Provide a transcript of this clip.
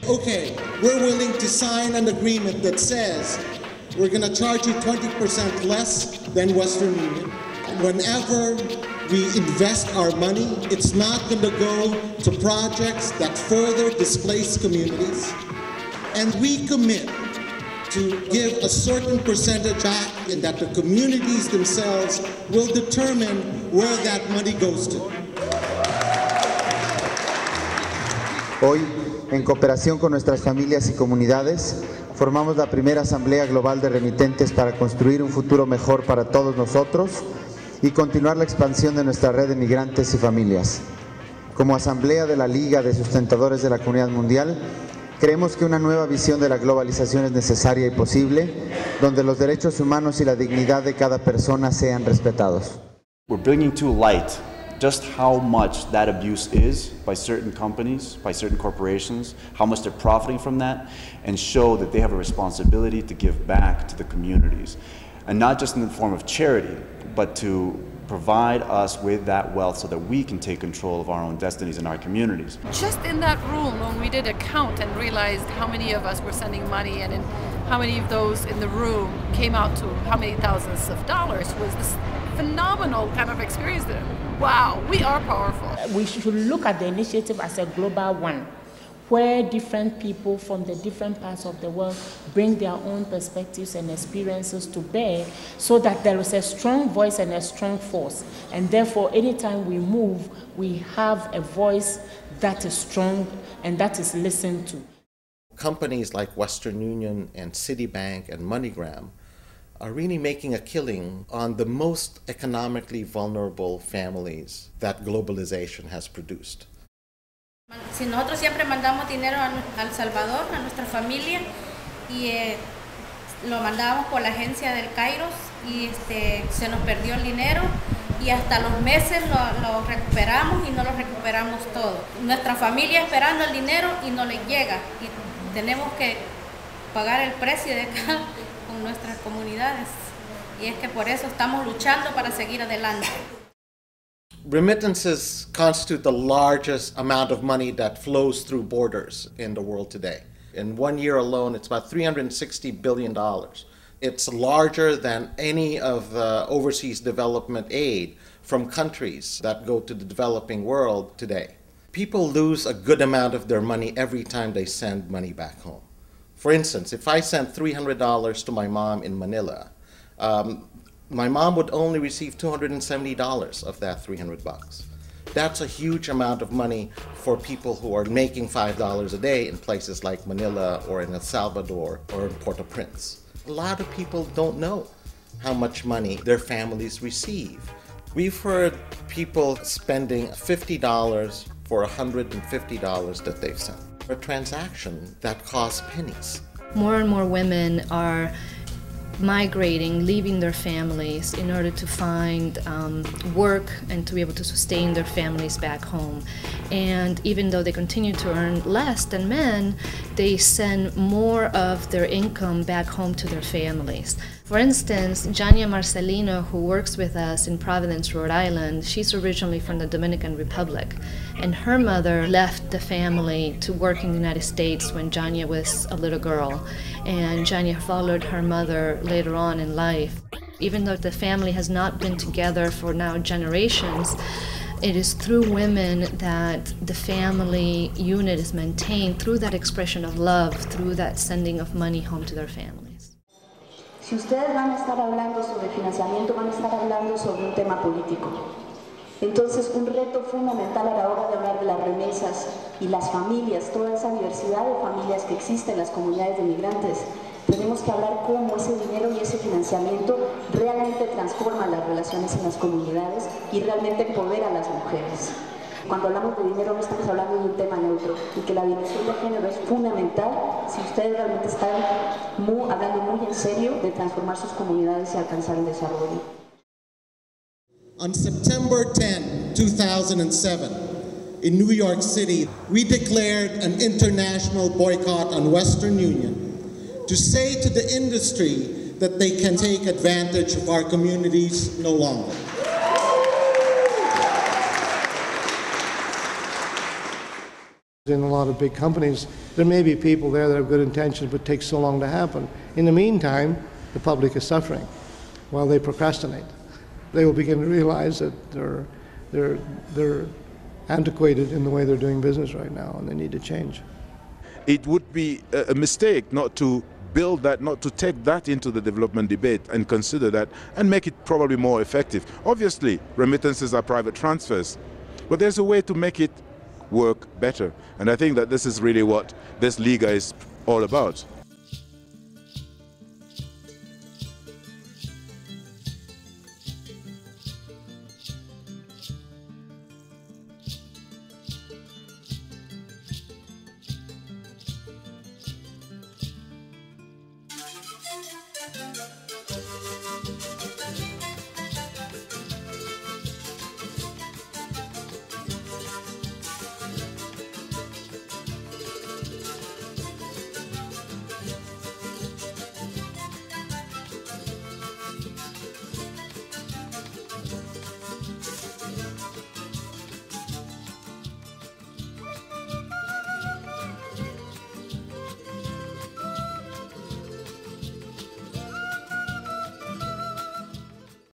Okay, we're willing to sign an agreement that says we're going to charge you 20% less than Western Union. Whenever we invest our money, it's not going to go to projects that further displace communities. And we commit to give a certain percentage back and that the communities themselves will determine where that money goes to. Hoy, en cooperación con nuestras familias y comunidades, formamos la primera Asamblea Global de Remitentes para construir un futuro mejor para todos nosotros y continuar la expansión de nuestra red de migrantes y familias. Como Asamblea de la Liga de Sustentadores de la Comunidad Mundial, creemos que una nueva visión de la globalización es necesaria y posible, donde los derechos humanos y la dignidad de cada persona sean respetados. We're bringing to light just how much that abuse is by certain companies, by certain corporations, how much they're profiting from that, and show that they have a responsibility to give back to the communities. And not just in the form of charity, but to provide us with that wealth so that we can take control of our own destinies in our communities. Just in that room, when we did a count and realized how many of us were sending money and how many of those in the room came out to how many thousands of dollars, was this phenomenal kind of experience that, wow, we are powerful. We should look at the initiative as a global one, where different people from the different parts of the world bring their own perspectives and experiences to bear so that there is a strong voice and a strong force. And therefore, anytime we move, we have a voice that is strong and that is listened to. Companies like Western Union and Citibank and MoneyGram are really making a killing on the most economically vulnerable families that globalization has produced. Si nosotros siempre mandamos dinero a El Salvador, a nuestra familia, y lo mandábamos por la agencia del Kairos y se nos perdió el dinero y hasta los meses lo recuperamos y no lo recuperamos todo. Nuestra familia esperando el dinero y no les llega y tenemos que pagar el precio de acá con nuestras comunidades y es que por eso estamos luchando para seguir adelante. Remittances constitute the largest amount of money that flows through borders in the world today. In 1 year alone, it's about $360 billion. It's larger than any of the overseas development aid from countries that go to the developing world today. People lose a good amount of their money every time they send money back home. For instance, if I sent $300 to my mom in Manila, my mom would only receive $270 of that $300. That's a huge amount of money for people who are making $5 a day in places like Manila or in El Salvador or in Port-au-Prince. A lot of people don't know how much money their families receive. We've heard people spending $50 for $150 that they've sent. A transaction that costs pennies. More and more women are migrating, leaving their families in order to find work and to be able to sustain their families back home. And even though they continue to earn less than men, they send more of their income back home to their families. For instance, Jania Marcelino, who works with us in Providence, Rhode Island, she's originally from the Dominican Republic. And her mother left the family to work in the United States when Jania was a little girl. And Jania followed her mother later on in life. Even though the family has not been together for now generations, it is through women that the family unit is maintained, through that expression of love, through that sending of money home to their families. Si ustedes van a estar hablando sobre financiamiento, van a estar hablando sobre un tema político. Entonces, un reto fundamental a la hora de hablar de las remesas y las familias, toda esa diversidad de familias que existen en las comunidades de migrantes, tenemos que hablar cómo ese dinero y ese financiamiento realmente transforma las relaciones en las comunidades y realmente empodera a las mujeres. Cuando hablamos de dinero no estamos hablando de un tema neutro y que la dimensión de género es fundamental si ustedes realmente están hablando muy en serio de transformar sus comunidades y alcanzar el desarrollo. On September 10, 2007, in New York City, we declared an international boycott on Western Union to say to the industry that they can take advantage of our communities no longer. In a lot of big companies, there may be people there that have good intentions but take so long to happen. In the meantime, the public is suffering while they procrastinate. They will begin to realize that they're antiquated in the way they're doing business right now, and they need to change. It would be a mistake not to build that, not to take that into the development debate and consider that and make it probably more effective. Obviously, remittances are private transfers, but there's a way to make it work better. And I think that this is really what this Liga is all about.